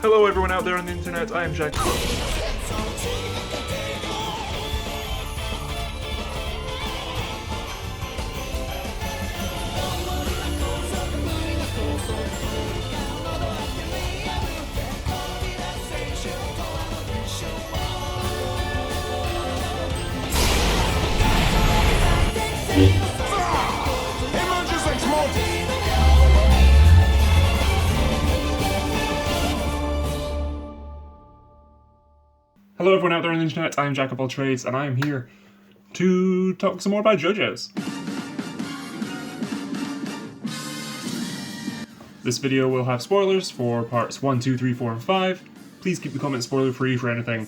Hello everyone out there on the internet, I am Jack. Hello everyone out there on the internet, I am Jack of all trades, and I am here to talk some more about JoJo's. This video will have spoilers for parts 1, 2, 3, 4, and 5. Please keep the comments spoiler free for anything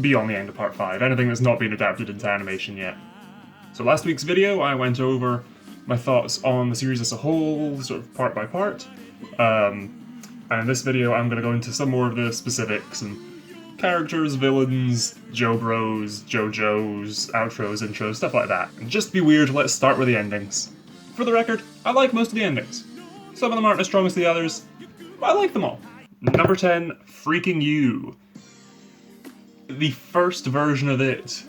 beyond the end of part 5, anything that's not been adapted into animation yet. So last week's video I went over my thoughts on the series as a whole, sort of part by part. And in this video I'm going to go into some more of the specifics and characters, villains, JoJo's, outros, intros, stuff like that. And just to be weird, let's start with the endings. For the record, I like most of the endings. Some of them aren't as strong as the others, but I like them all. Number 10, Freaking You. The first version of it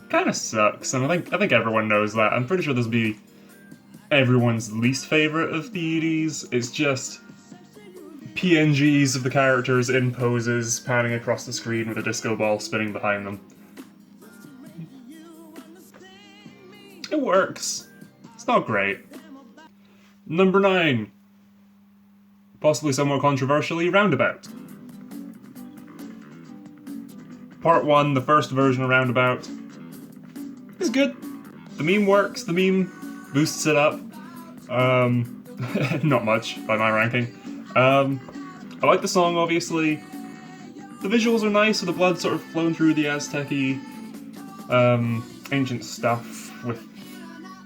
kind of sucks, and I think everyone knows that. I'm pretty sure this will be everyone's least favorite of the 80s. It's just PNGs of the characters in poses, panning across the screen with a disco ball spinning behind them. It works. It's not great. Number 9. Possibly somewhat controversially, Roundabout. Part 1, the first version of Roundabout, is good. The meme works, the meme boosts it up. Not much by my ranking. I like the song, obviously. The visuals are nice, with the blood sort of flowing through the Aztec-y, ancient stuff with,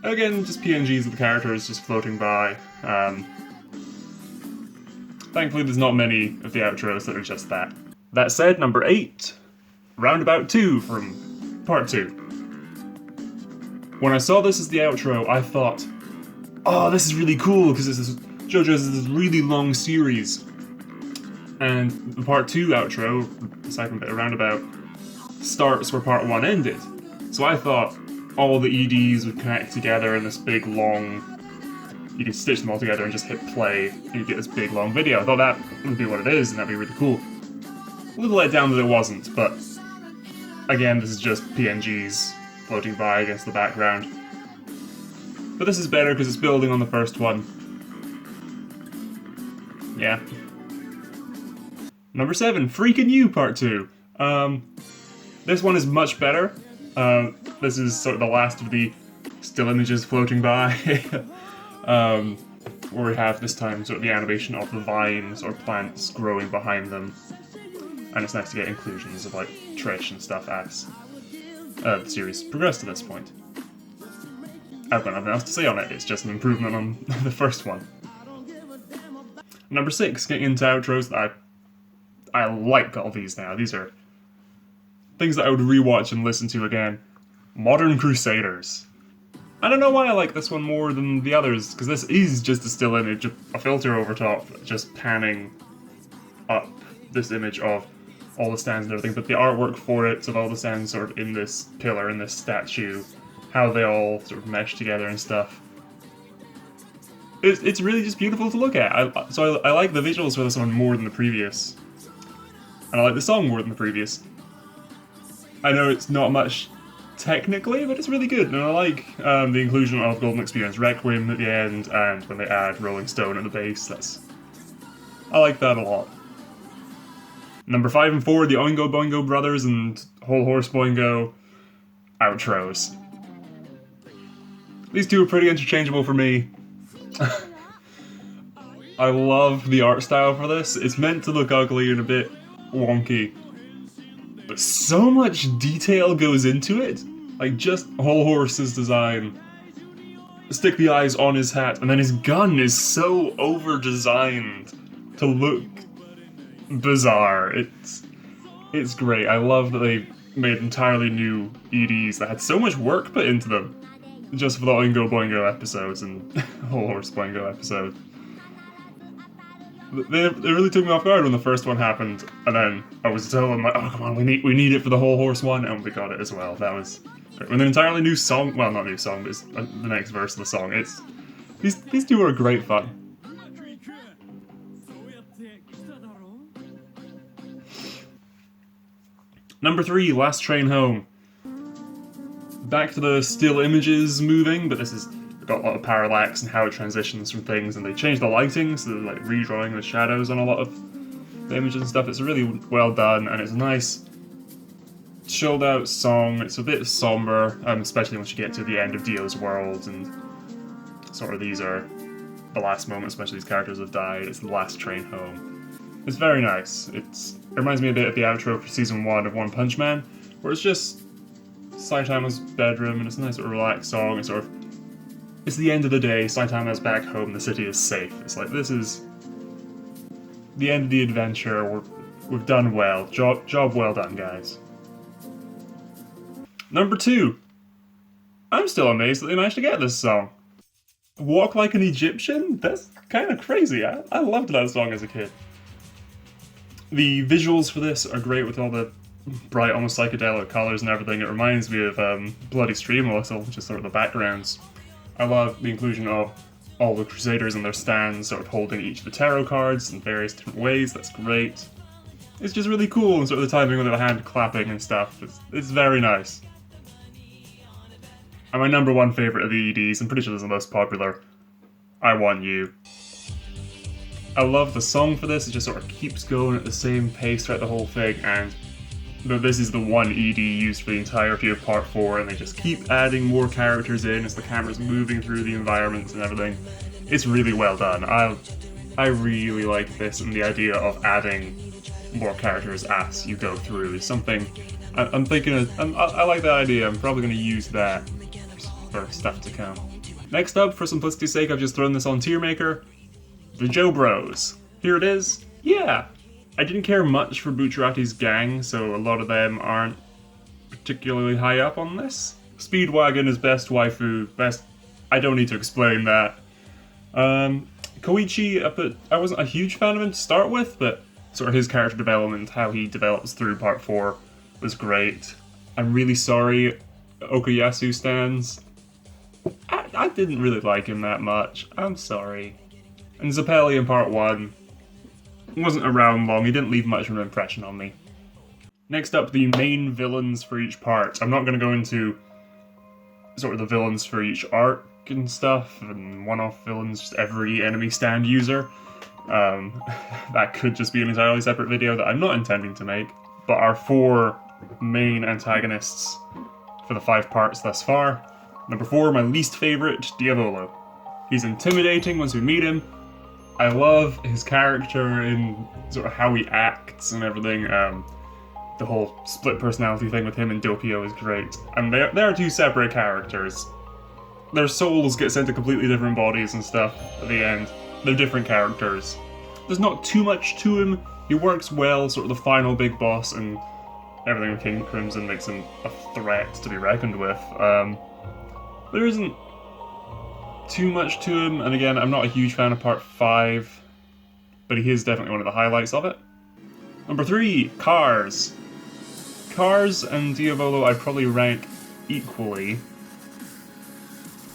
again, just PNGs of the characters just floating by. Thankfully, there's not many of the outros that are just that. That said, number 8, Roundabout 2 from Part 2. When I saw this as the outro, I thought, oh, this is really cool, because JoJo's is this really long series. And the Part 2 outro, the second bit of Roundabout, starts where Part 1 ended. So I thought all the EDs would connect together in this big long... You could stitch them all together and just hit play, and you get this big long video. I thought that would be what it is, and that'd be really cool. A little let down that it wasn't, but again, this is just PNGs floating by against the background. But this is better because it's building on the first one. Yeah. Number 7, Freaking You Part 2. This one is much better. This is sort of the last of the still images floating by. Where we have this time sort of the animation of the vines or plants growing behind them. And it's nice to get inclusions of like Trish and stuff as the series progressed to this point. I've got nothing else to say on it, it's just an improvement on the first one. Number 6, getting into outros that I like all these now. These are things that I would rewatch and listen to again. Modern Crusaders. I don't know why I like this one more than the others, because this is just a still image, a filter over top, just panning up this image of all the stands and everything, but the artwork for it, of all the stands sort of in this pillar, in this statue, how they all sort of mesh together and stuff. It's really just beautiful to look at. So I like the visuals for this one more than the previous. And I like the song more than the previous. I know it's not much technically, but it's really good, and I like the inclusion of Golden Experience Requiem at the end, and when they add Rolling Stone at the base. I like that a lot. Number 5 and 4, the Oingo Boingo Brothers and Whole Horse Boingo outros. These two are pretty interchangeable for me. I love the art style for this. It's meant to look ugly and a bit wonky, but so much detail goes into it. Like, just Whole Horse's design. Stick the eyes on his hat, and then his gun is so over-designed to look bizarre. It's great. I love that they made entirely new EDs that had so much work put into them, just for the Oingo Boingo episodes and Whole Horse Boingo episode. They really took me off guard when the first one happened, and then I was telling like, oh come on, we need it for the whole horse one, and we got it as well. That was with an entirely new song. Well, not new song, but it's the next verse of the song. It's these two are great fun. Number 3, Last Train Home. Back to the still images moving, but this has got a lot of parallax and how it transitions from things, and they changed the lighting, so they're like redrawing the shadows on a lot of the images and stuff. It's really well done, and it's a nice, chilled out song. It's a bit somber, especially once you get to the end of Dio's world, and sort of these are the last moments, especially these characters have died. It's the last train home. It's very nice. It reminds me a bit of the outro for season 1 of One Punch Man, where it's just Saitama's bedroom, and it's a nice sort of relaxed song. It's sort of, it's the end of the day, Saitama's back home, the city is safe. It's like, this is the end of the adventure, we've done well. Job well done, guys. Number 2. I'm still amazed that they managed to get this song. Walk Like an Egyptian? That's kind of crazy. I loved that song as a kid. The visuals for this are great with all the bright, almost psychedelic colours and everything. It reminds me of Bloody Stream Whistle, which is sort of the backgrounds. I love the inclusion of all the Crusaders in their stands, sort of holding each of the tarot cards in various different ways. That's great. It's just really cool, and sort of the timing with the hand clapping and stuff. It's very nice. And my number 1 favourite of the EDs, I'm pretty sure this is the most popular, I Want You. I love the song for this, it just sort of keeps going at the same pace throughout the whole thing, and this is the one ED used for the entirety of part 4, and they just keep adding more characters in as the camera's moving through the environments and everything. It's really well done. I really like this, and the idea of adding more characters as you go through is something I'm thinking of. I like that idea. I'm probably going to use that for stuff to come. Next up, for simplicity's sake, I've just thrown this on Tier Maker. The Joe Bros. Here it is. Yeah! I didn't care much for Bucciarati's gang, so a lot of them aren't particularly high up on this. Speedwagon is best waifu, best... I don't need to explain that. Koichi, I wasn't a huge fan of him to start with, but sort of his character development, how he develops through part 4, was great. I'm really sorry, Okuyasu stands. I didn't really like him that much. I'm sorry. And Zappelli in part 1 wasn't around long, he didn't leave much of an impression on me. Next up, the main villains for each part. I'm not going to go into sort of the villains for each arc and stuff, and one-off villains, just every enemy stand user. That could just be an entirely separate video that I'm not intending to make. But our 4 main antagonists for the 5 parts thus far. Number 4, my least favourite, Diavolo. He's intimidating once we meet him. I love his character and sort of how he acts and everything. The whole split personality thing with him and Doppio is great. And they are 2 separate characters. Their souls get sent to completely different bodies and stuff at the end. They're different characters. There's not too much to him. He works well, sort of the final big boss, and everything with King Crimson makes him a threat to be reckoned with. There isn't too much to him, and again, I'm not a huge fan of part 5, but he is definitely one of the highlights of it. Number 3, Cars. Cars and Diavolo I'd probably rank equally,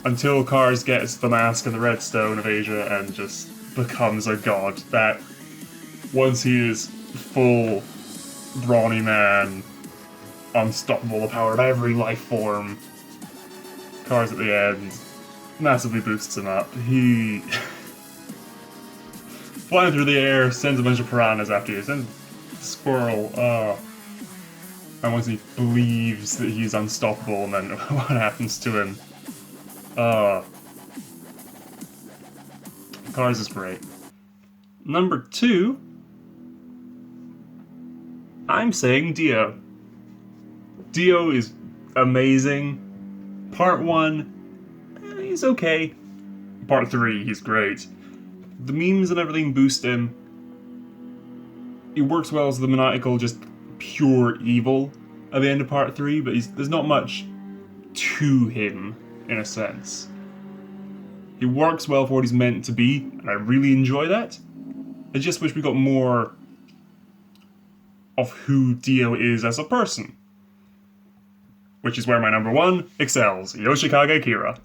until Cars gets the mask and the red stone of Asia and just becomes a god. That, once he is full brawny man, unstoppable, the power of every life form, Cars at the end massively boosts him up. He flying through the air, sends a bunch of piranhas after you, sends a squirrel, and once he believes that he's unstoppable, and then what happens to him? Cars is great. Number 2, I'm saying Dio. Dio is amazing. Part 1, he's okay. Part 3, he's great. The memes and everything boost him. He works well as the maniacal, just pure evil at the end of part 3, but there's not much to him, in a sense. He works well for what he's meant to be, and I really enjoy that. I just wish we got more of who Dio is as a person. Which is where my number 1 excels, Yoshikage Kira.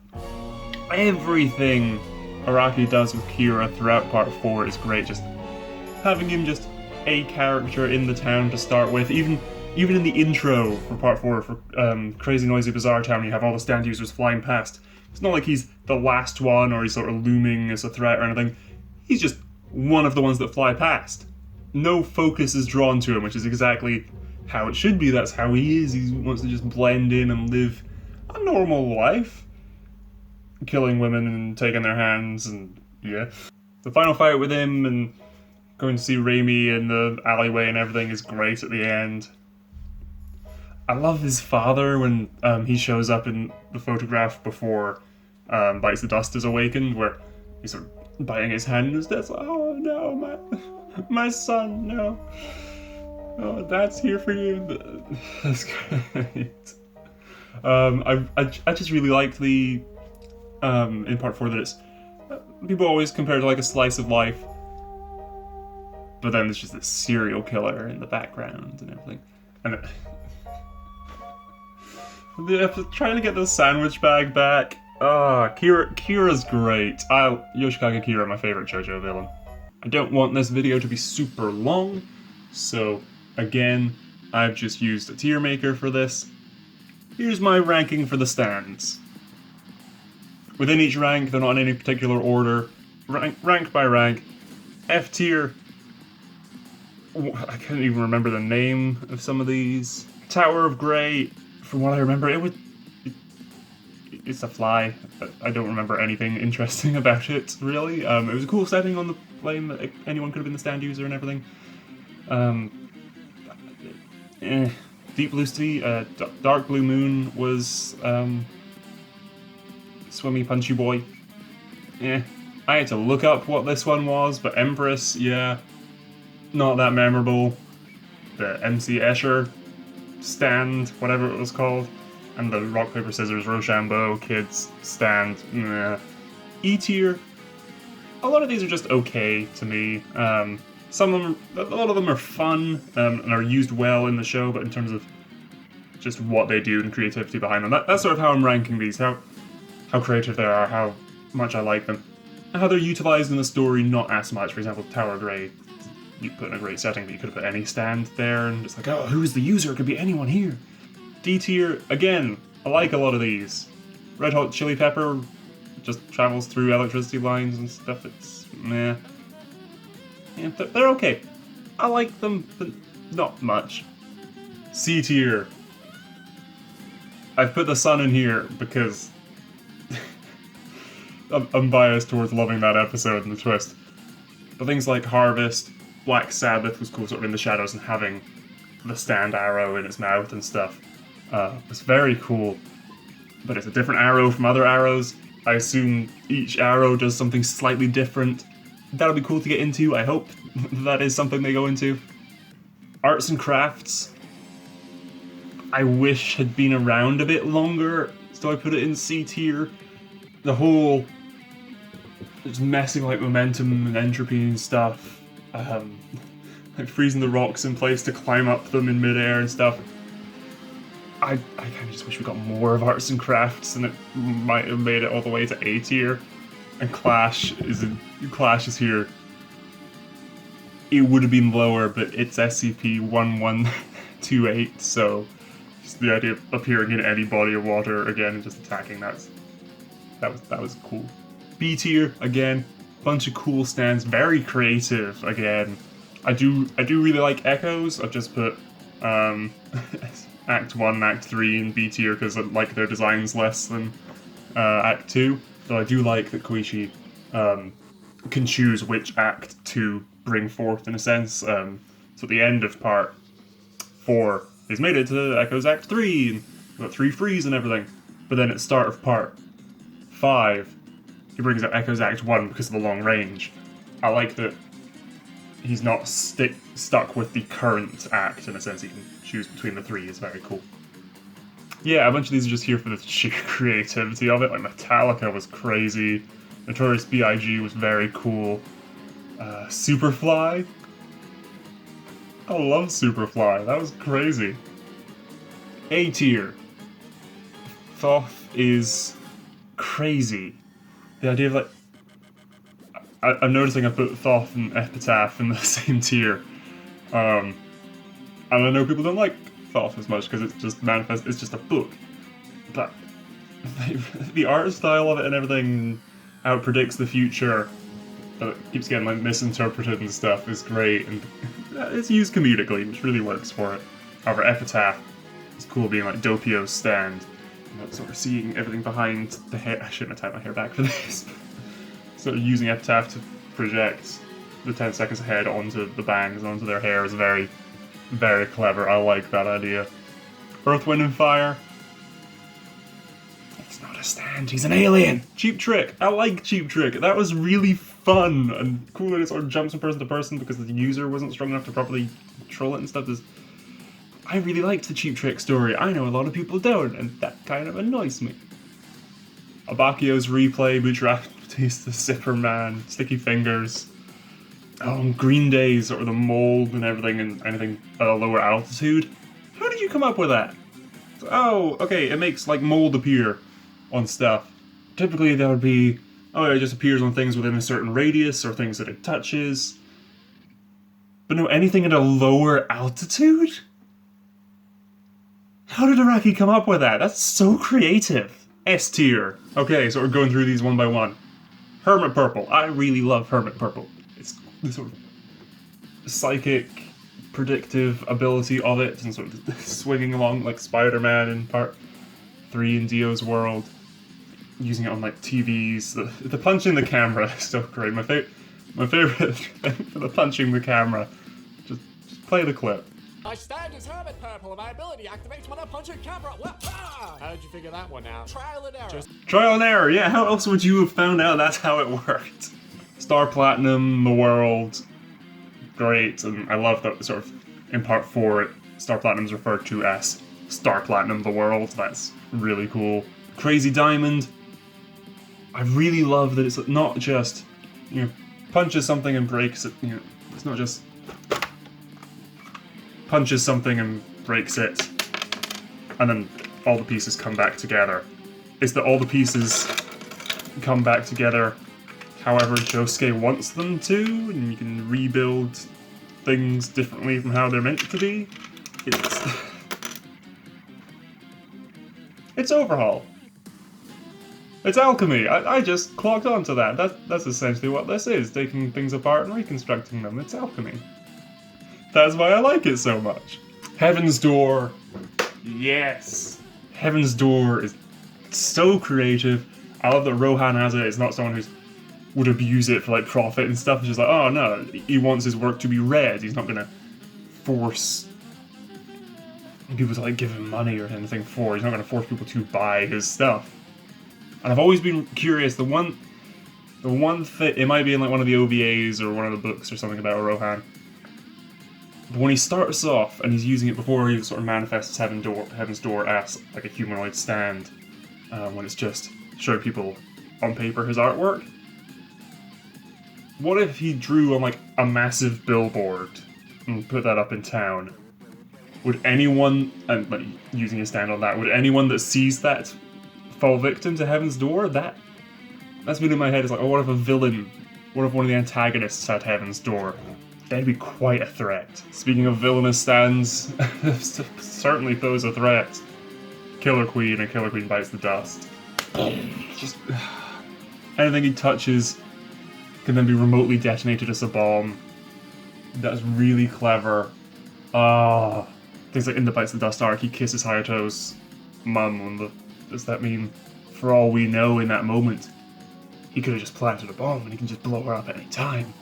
Everything Araki does with Kira throughout part 4 is great, just having him just a character in the town to start with, even in the intro for part 4, for Crazy Noisy Bizarre Town, you have all the stand users flying past. It's not like he's the last one or he's sort of looming as a threat or anything. He's just one of the ones that fly past. No focus is drawn to him, which is exactly how it should be. That's how he is. He wants to just blend in and live a normal life. Killing women and taking their hands and yeah. The final fight with him and going to see Raimi in the alleyway and everything is great at the end. I love his father when he shows up in the photograph before Bites the Dust is awakened, where he's sort of biting his hand and his dad's like, oh no, my son, no. Oh, Dad's here for you. That's great. I just really liked the in part 4 that it's people always compare it to like a slice of life, but then there's just this serial killer in the background and everything, and trying to get the sandwich bag back. Kira's great. Yoshikage Kira, my favorite JoJo villain. I don't want this video to be super long, so again, I've just used a tier maker for this. Here's my ranking for the stands. Within each rank, they're not in any particular order. Rank by rank. F tier. I can't even remember the name of some of these. Tower of Grey, from what I remember, it's a fly. I don't remember anything interesting about it, really. It was a cool setting on the plane that anyone could have been the stand user and everything. Deep Blue Sea, Dark Blue Moon was Swimmy Punchy Boy. I had to look up what this one was, but Empress, yeah, not that memorable. The MC Escher stand, whatever it was called, and the Rock Paper Scissors Rochambeau Kids stand, E tier. A lot of these are just okay to me. Some of them, a lot of them are fun and are used well in the show, but in terms of just what they do and creativity behind them, that's sort of how I'm ranking these. How creative they are, how much I like them, and how they're utilized in the story, not as much. For example, Tower of Grey, you put in a great setting, but you could have put any stand there, and it's like, oh, who's the user? It could be anyone here. D tier, again, I like a lot of these. Red Hot Chili Pepper just travels through electricity lines and stuff, it's meh. Yeah, they're okay. I like them, but not much. C tier. I've put the sun in here because I'm biased towards loving that episode and the twist. But things like Harvest, Black Sabbath was cool, sort of in the shadows, and having the stand arrow in its mouth and stuff was very cool. But it's a different arrow from other arrows. I assume each arrow does something slightly different. That'll be cool to get into, I hope that is something they go into. Arts and crafts, I wish had been around a bit longer, so I put it in C tier. The whole just messing like momentum and entropy and stuff, like freezing the rocks in place to climb up them in midair and stuff. I kind of just wish we got more of arts and crafts, and it might have made it all the way to A tier. And Clash is here. It would have been lower, but it's SCP-1128, so just the idea of appearing in any body of water again and just attacking, that was cool. B tier, again, bunch of cool stands, very creative again. I do really like Echoes. I've just put Act 1 and Act 3 in B tier because I like their designs less than Act 2. Though I do like that Koichi can choose which act to bring forth in a sense. So at the end of part 4, he's made it to Echoes Act 3, and got 3 frees and everything. But then at the start of part 5, he brings up Echoes Act 1 because of the long range. I like that he's not stuck with the current act in a sense. He can choose between the 3. It's very cool. Yeah, a bunch of these are just here for the sheer creativity of it. Like Metallica was crazy. Notorious B.I.G. was very cool. Superfly. I love Superfly. That was crazy. A tier. Thoth is crazy. The idea of like, I'm noticing I put Thoth and Epitaph in the same tier. And I know people don't like Thoth as much because it's just manifest. It's just a book, but the art style of it and everything, how it predicts the future, but it keeps getting like misinterpreted and stuff, is great, and it's used comedically, which really works for it. However, Epitaph is cool, being like Doppio's stand, and like, sort of seeing everything behind the hair. I shouldn't have tied my hair back for this. Sort of using Epitaph to project the 10 seconds ahead onto the bangs, onto their hair is very, very clever. I like that idea. Earth, Wind, and Fire. He's not a stand, he's an alien! Cheap Trick! I like Cheap Trick. That was really fun and cool that it sort of jumps from person to person because the user wasn't strong enough to properly control it and stuff. I really liked the Cheap Trick story. I know a lot of people don't, and that kind of annoys me. Abakio's replay, Bucharest, the Zipper Man, Sticky Fingers. Green Days, sort of the mold and everything, and anything at a lower altitude. How did you come up with that? Oh, okay, it makes like mold appear on stuff. Typically that would be, oh, it just appears on things within a certain radius or things that it touches. But no, anything at a lower altitude? How did Araki come up with that? That's so creative. S tier. Okay, so we're going through these one by one. Hermit Purple. I really love Hermit Purple. It's the sort of psychic, predictive ability of it, and sort of swinging along like Spider-Man in Part 3 in Dio's world. Using it on like TVs. The punching the camera is still great. My favorite thing for the punching the camera. Just play the clip. My stand is Hermit Purple, and my ability activates when I punch a camera. How did you figure that one out? Trial and error. Trial and error, yeah, how else would you have found out that's how it worked? Star Platinum, the world, great, and I love that sort of, in Part 4, Star Platinum is referred to as Star Platinum, the world, that's really cool. Crazy Diamond, I really love that it's not just, punches something and breaks it, it's not just punches something and breaks it, and then all the pieces come back together. It's that all the pieces come back together however Josuke wants them to, and you can rebuild things differently from how they're meant to be. It's Overhaul. It's alchemy. I just clocked onto that. That's essentially what this is, taking things apart and reconstructing them. It's alchemy. That's why I like it so much. Heaven's Door. Yes. Heaven's Door is so creative. I love that Rohan has it. It's not someone who would abuse it for like profit and stuff. It's just like, oh no, he wants his work to be read. He's not gonna force people to like give him money or anything for. He's not gonna force people to buy his stuff. And I've always been curious. The one thing, it might be in like one of the OVAs or one of the books or something about Rohan. But when he starts off and he's using it before he sort of manifests Heaven's Door as like a humanoid stand, when it's just showing people on paper his artwork. What if he drew on like a massive billboard and put that up in town? Would anyone, and like using a stand on that, would anyone that sees that fall victim to Heaven's Door? That's been in my head. It's like, oh, what if a villain, what if one of the antagonists had Heaven's Door? That'd be quite a threat. Speaking of villainous stands, certainly pose a threat. Killer Queen and Killer Queen Bites the Dust. Just anything he touches can then be remotely detonated as a bomb. That's really clever. Things like in the Bites the Dust arc, he kisses Hayato's mum. Does that mean, for all we know in that moment, he could have just planted a bomb and he can just blow her up at any time?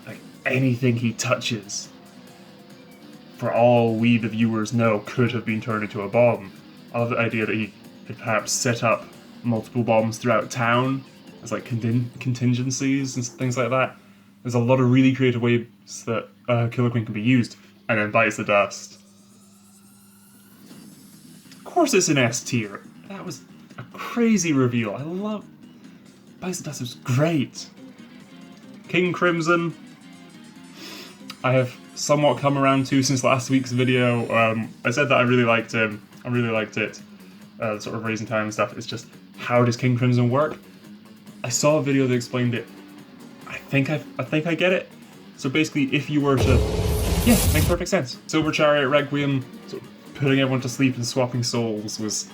Like, anything he touches, for all we, the viewers, know, could have been turned into a bomb. I love the idea that he could perhaps set up multiple bombs throughout town as like contingencies and things like that. There's a lot of really creative ways that Killer Queen can be used. And then Bites the Dust. Of course it's an S tier. That was a crazy reveal. I love... Bites the Dust was great. King Crimson, I have somewhat come around to since last week's video. I said that I really liked him. I really liked it. The sort of raising time and stuff. It's just, how does King Crimson work? I saw a video that explained it. I think I get it. So basically, if you were to, yeah, makes perfect sense. Silver Chariot Requiem, sort of putting everyone to sleep and swapping souls was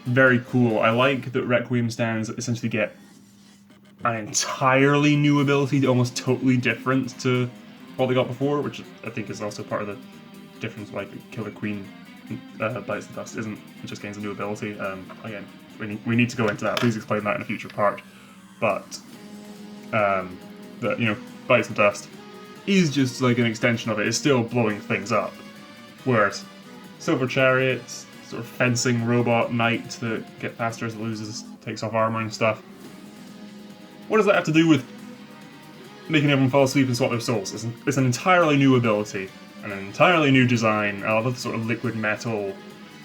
very cool. I like that Requiem stands essentially get an entirely new ability, almost totally different to what they got before, which I think is also part of the difference. Like Killer Queen Bites the Dust isn't, it just gains a new ability. Again, we need to go into that. Please explain that in a future part. But that, you know, Bites the Dust is just like an extension of it. It's still blowing things up. Whereas Silver Chariot, sort of fencing robot knight that get faster as it loses, takes off armor and stuff. What does that have to do with making everyone fall asleep and swap their souls? It's an entirely new ability and an entirely new design. I love the sort of liquid metal,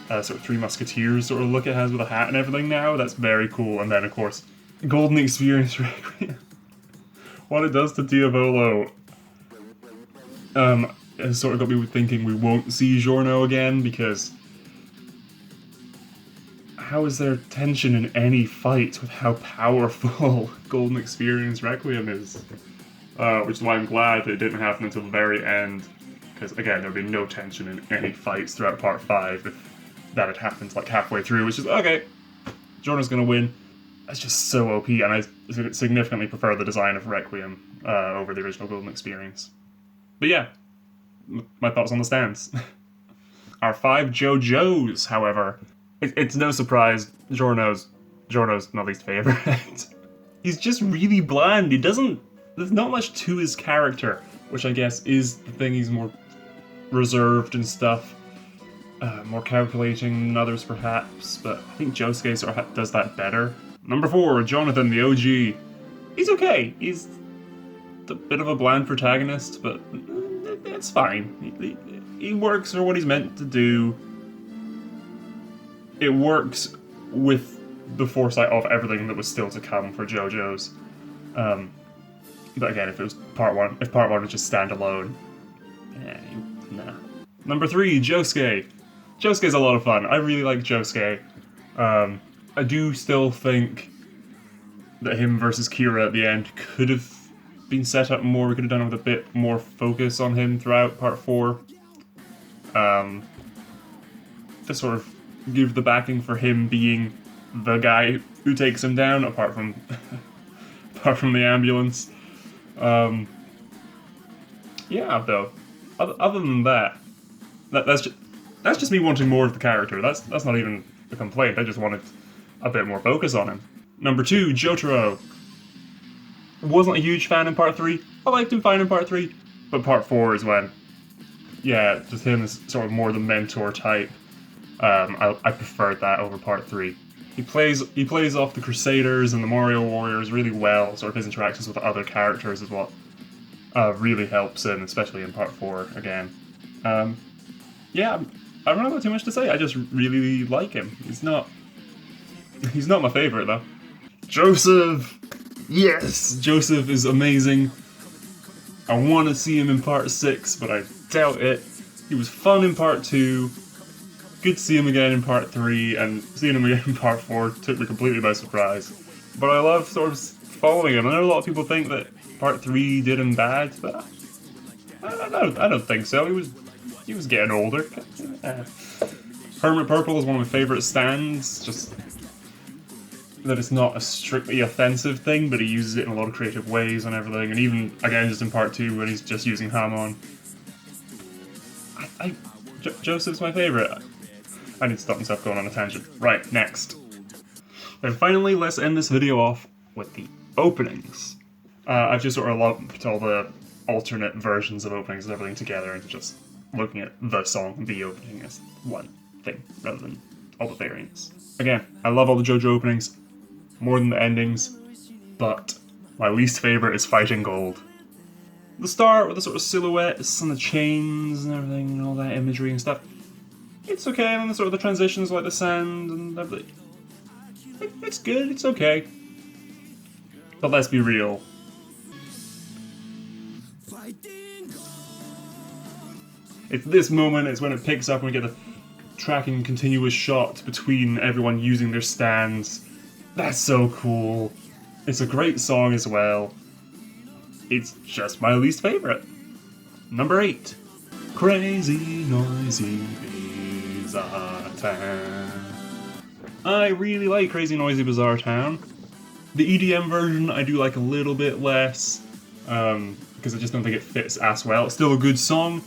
sort of Three Musketeers sort of look it has with a hat and everything now. That's very cool. And then, of course, Golden Experience Requiem. What it does to Diavolo has sort of got me thinking we won't see Giorno again, because how is there tension in any fight with how powerful Golden Experience Requiem is? Which is why I'm glad that it didn't happen until the very end, because again, there'd be no tension in any fights throughout Part 5 if that had happened like halfway through, which is, okay, Giorno's gonna win. That's just so OP, and I significantly prefer the design of Requiem over the original Golden Experience. But yeah, my thoughts on the stands. Our 5 JoJo's, however, it's no surprise Giorno's my least favorite. He's just really bland. There's not much to his character, which I guess is the thing. He's more reserved and stuff, more calculating than others perhaps, but I think Josuke sort of does that better. Number 4, Jonathan, the OG. He's okay. He's a bit of a bland protagonist, but it's fine. He works for what he's meant to do. It works with the foresight of everything that was still to come for JoJo's. But again, if part one was just standalone, nah. Number 3, Josuke. Josuke's a lot of fun. I really like Josuke. I do still think that him versus Kira at the end could have been set up more. We could have done it with a bit more focus on him throughout Part 4. To sort of give the backing for him being the guy who takes him down, apart from the ambulance. Yeah, though. Other than that, that's just me wanting more of the character. That's not even a complaint. I just wanted a bit more focus on him. Number 2, Jotaro. Wasn't a huge fan in Part 3. I liked him fine in Part 3, but Part 4 is when, yeah, just him as sort of more the mentor type. I preferred that over Part 3. He plays off the Crusaders and the Mario Warriors really well. Sort of his interactions with the other characters is what really helps him, especially in Part 4 again. Yeah, I don't have too much to say. I just really like him. He's not my favorite though. Joseph! Yes! Joseph is amazing. I want to see him in Part 6, but I doubt it. He was fun in Part 2. Good to see him again in Part 3, and seeing him again in Part 4 took me completely by surprise. But I love sort of following him. I know a lot of people think that Part 3 did him bad, but I don't think so. He was getting older. Hermit Purple is one of my favourite stands, just that it's not a strictly offensive thing, but he uses it in a lot of creative ways and everything, and even, again, just in Part 2 when he's just using Hamon. Joseph's my favourite. I need to stop myself going on a tangent. Right, next. Then finally, let's end this video off with the openings. I've just sort of lumped all the alternate versions of openings and everything together and just looking at the song, the opening, as one thing, rather than all the variants. Again, I love all the JoJo openings, more than the endings, but my least favourite is Fighting Gold. The start with the sort of silhouettes and the chains and everything and all that imagery and stuff, it's okay, and then the sort of the transitions like the sand and everything, it's good, it's okay. But let's be real, It's this moment, it's when it picks up and we get the tracking continuous shot between everyone using their stands. That's so cool. It's a great song as well. It's just my least favourite. Number 8. Crazy Noisy Bizarre Town. I really like Crazy Noisy Bizarre Town. The EDM version I do like a little bit less, because I just don't think it fits as well. It's still a good song.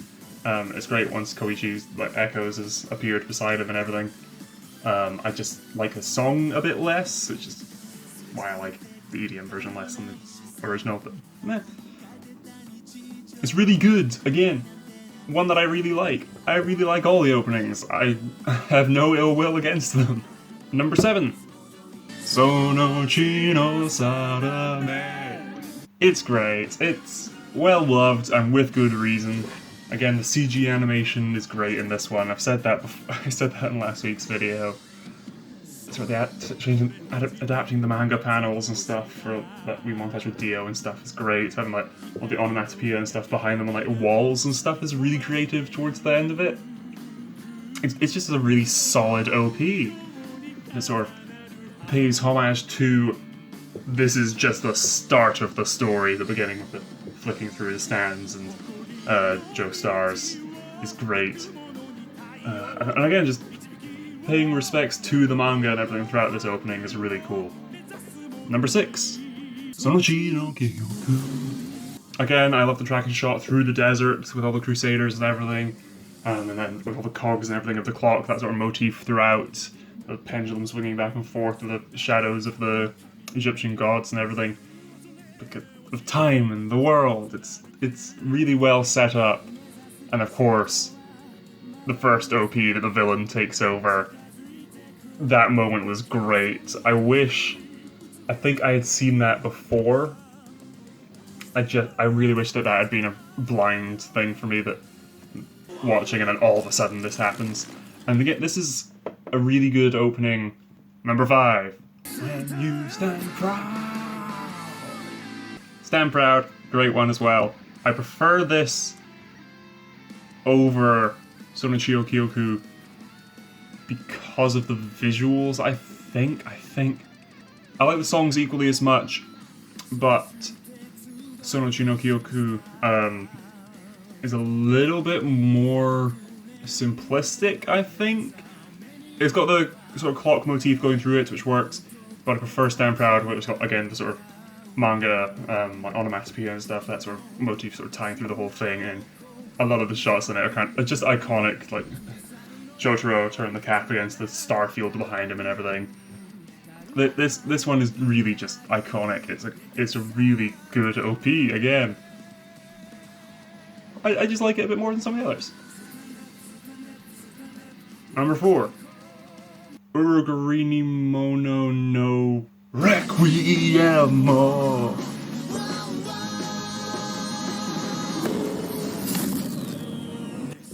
It's great once Koichi's Echoes has appeared beside him and everything. I just like the song a bit less, which is why I like the EDM version less than the original, but meh. It's really good, again. One that I really like. I really like all the openings. I have no ill will against them. Number 7. Sono Chino Sarame. It's great. It's well loved and with good reason. Again, the CG animation is great in this one. I've said that before. I said that in last week's video. Sort of adapting the manga panels and stuff for that we montage with Dio and stuff is great. Having like all the onomatopoeia and stuff behind them on like walls and stuff is really creative towards the end of it. It's just a really solid OP. It sort of pays homage to this is just the start of the story, the beginning of it, flicking through the stands and Joestars is great. And again, just paying respects to the manga and everything throughout this opening is really cool. Number 6. Sonochi no Kyoku. Again, I love the tracking shot through the desert with all the crusaders and everything. And then with all the cogs and everything of the clock, that sort of motif throughout. The pendulum swinging back and forth with the shadows of the Egyptian gods and everything. Because of time and the world. It's really well set up. And of course, the first OP that the villain takes over, that moment was great. I think I had seen that before. I really wish that had been a blind thing for me, that watching and then all of a sudden this happens. And again, this is a really good opening. Number 5. When you stand proud. Stand Proud, great one as well. I prefer this over Sonochi Kyoku because of the visuals, I think. I like the songs equally as much, but Sonochi no Kyoku is a little bit more simplistic, I think. It's got the sort of clock motif going through it, which works, but I prefer Stand Proud, which has got, again, the sort of manga, like onomatopoeia and stuff, that sort of motif sort of tying through the whole thing, and a lot of the shots in it are just iconic, like Jotaro turning the cap against the star field behind him and everything. This one is really just iconic. It's a really good OP, again. I just like it a bit more than some of the others. Number 4. Urugurini Mono no Requiemo.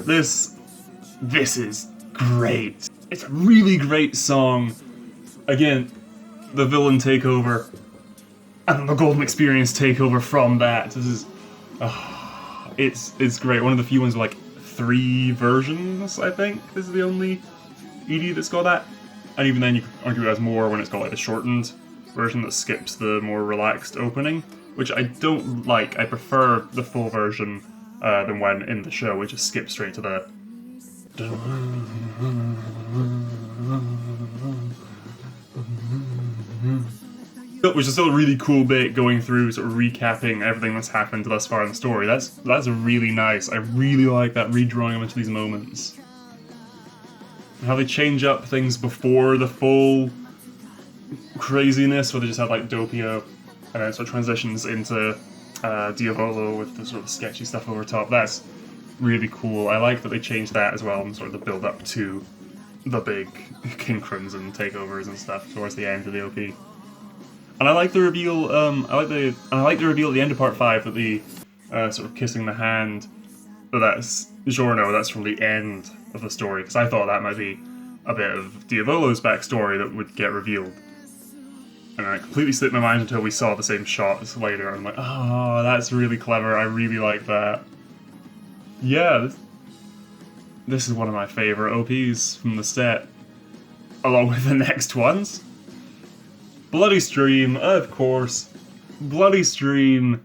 This is great. It's a really great song. Again, the villain takeover and the Golden Experience takeover from that. This is, it's great. One of the few ones with like 3 versions, I think. This is the only ED that's got that. And even then you could argue it has more when it's got like the shortened version that skips the more relaxed opening, which I don't like. I prefer the full version than when in the show we just skip straight to the which is still a really cool bit going through, sort of recapping everything that's happened thus far in the story. That's really nice. I really like that, redrawing them into these moments. And how they change up things before the full craziness, where they just have like Doppio, and then it sort of transitions into Diavolo with the sort of sketchy stuff over top. That's really cool. I like that they changed that as well, and sort of the build up to the big King Crimson takeovers and stuff towards the end of the OP. And I like the reveal. I like the reveal at the end of Part 5 that the sort of kissing the hand. That's Giorno. That's from the end of the story, because I thought that might be a bit of Diavolo's backstory that would get revealed. and it completely slipped my mind until we saw the same shots later. I'm like, oh, that's really clever. I really like that. Yeah, this is one of my favorite OPs from the set, along with the next ones. Bloody Stream, of course. Bloody Stream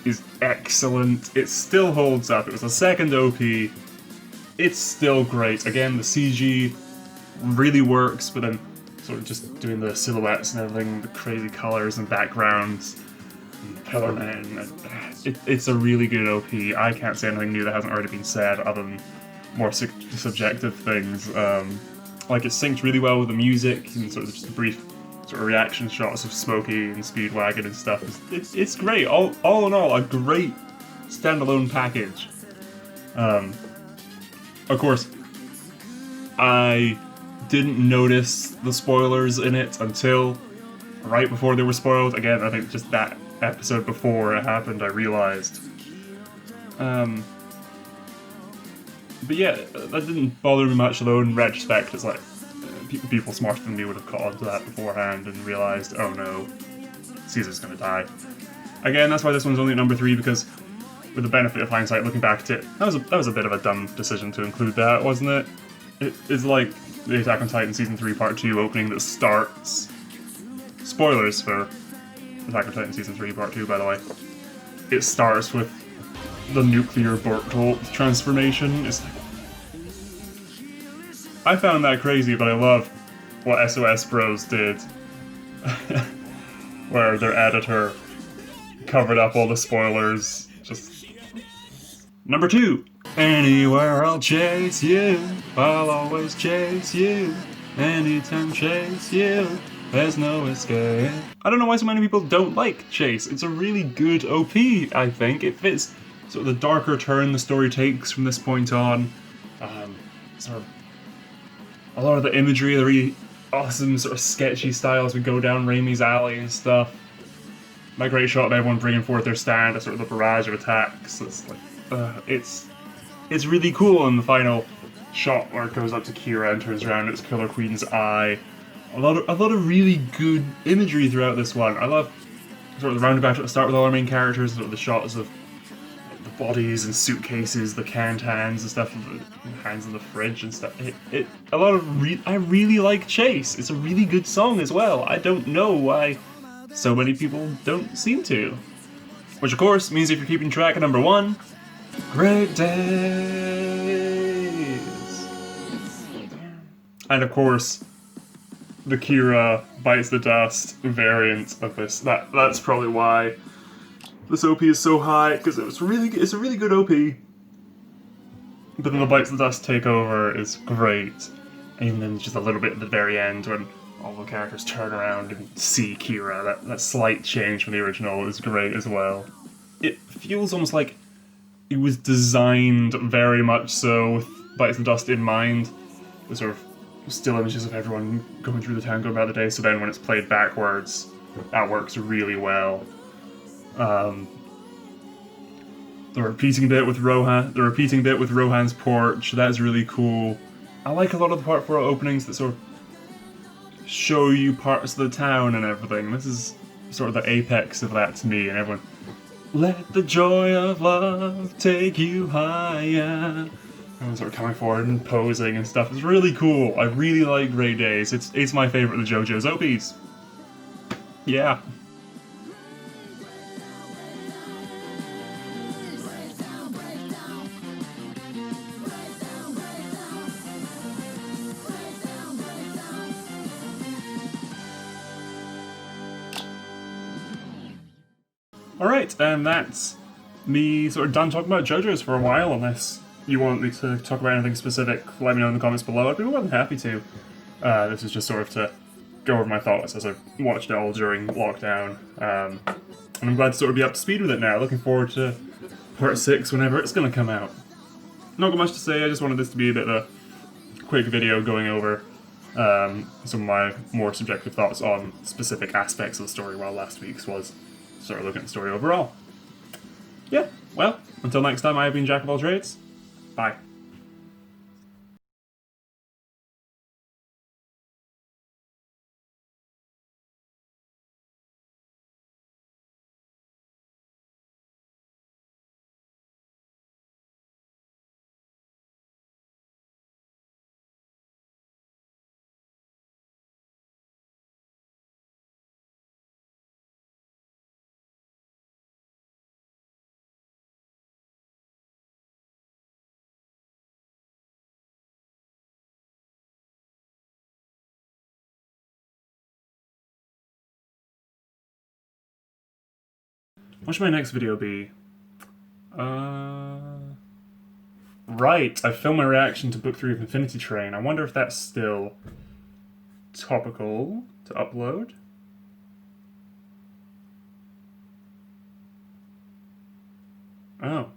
is excellent. It still holds up. It was the second OP. It's still great. Again, the CG really works, but then sort of just doing the silhouettes and everything, the crazy colors and backgrounds, and Pillar Man. It's a really good OP. I can't say anything new that hasn't already been said, other than more subjective things. Like, it's synced really well with the music, and sort of just brief sort of reaction shots of Smokey and Speedwagon and stuff. It's great. All in all, a great standalone package. Of course, I didn't notice the spoilers in it until right before they were spoiled. Again, I think just that episode before it happened, I realized. But yeah, that didn't bother me much, though in retrospect, it's like, people smarter than me would have caught on to that beforehand and realized, oh no, Caesar's gonna die. Again, that's why this one's only at number 3, because with the benefit of hindsight, looking back at it, that was a bit of a dumb decision to include that, wasn't it? It's like the Attack on Titan Season 3 Part 2 opening that starts... Spoilers for Attack on Titan Season 3 Part 2, by the way. It starts with the nuclear Bertolt transformation. It's like... I found that crazy, but I love what SOS Bros did. Where their editor covered up all the spoilers. Just... Number 2! Anywhere I'll chase you, I'll always chase you. Anytime chase you, there's no escape. I don't know why so many people don't like Chase. It's a really good OP, I think. It fits sort of the darker turn the story takes from this point on. Sort of a lot of the imagery, the really awesome sort of sketchy style as we go down Raimi's alley and stuff. My great shot of everyone bringing forth their stand as sort of the barrage of attacks. It's like, it's really cool in the final shot where it goes up to Kira and turns around, it's Killer Queen's eye. A lot of really good imagery throughout this one. I love sort of the roundabout at the start with all our main characters, sort of the shots of the bodies and suitcases, the canned hands and stuff, the hands in the fridge and stuff. I really like Chase. It's a really good song as well. I don't know why so many people don't seem to. Which of course means if you're keeping track of number 1, Great Days. And of course, the Kira Bites the Dust variant of this. That's probably why this OP is so high, because it's a really good OP. But then the Bites the Dust takeover is great. And then just a little bit at the very end when all the characters turn around and see Kira. That slight change from the original is great as well. It feels almost like it was designed very much so with Bites the Dust in mind. The sort of still images of everyone going through the town, going about the day, so then when it's played backwards, that works really well. The repeating bit with Rohan's porch, that's really cool. I like a lot of the Part 4 openings that sort of show you parts of the town and everything. This is sort of the apex of that to me, and everyone, let the joy of love take you higher. And sort of coming forward and posing and stuff. It's really cool. I really like Great Days. It's my favorite of the JoJo's OPs. Yeah. Alright, and that's me sort of done talking about JoJo's for a while, unless you want me to talk about anything specific, let me know in the comments below. I'd be more than happy to. This is just sort of to go over my thoughts as I've watched it all during lockdown. And I'm glad to sort of be up to speed with it now. Looking forward to Part 6 whenever it's going to come out. Not got much to say, I just wanted this to be a bit of a quick video going over some of my more subjective thoughts on specific aspects of the story, while last week's was sort of looking at the story overall. Yeah, well, until next time, I have been Jack of all trades. Bye. What should my next video be? Right, I filmed my reaction to Book 3 of Infinity Train. I wonder if that's still topical to upload. Oh.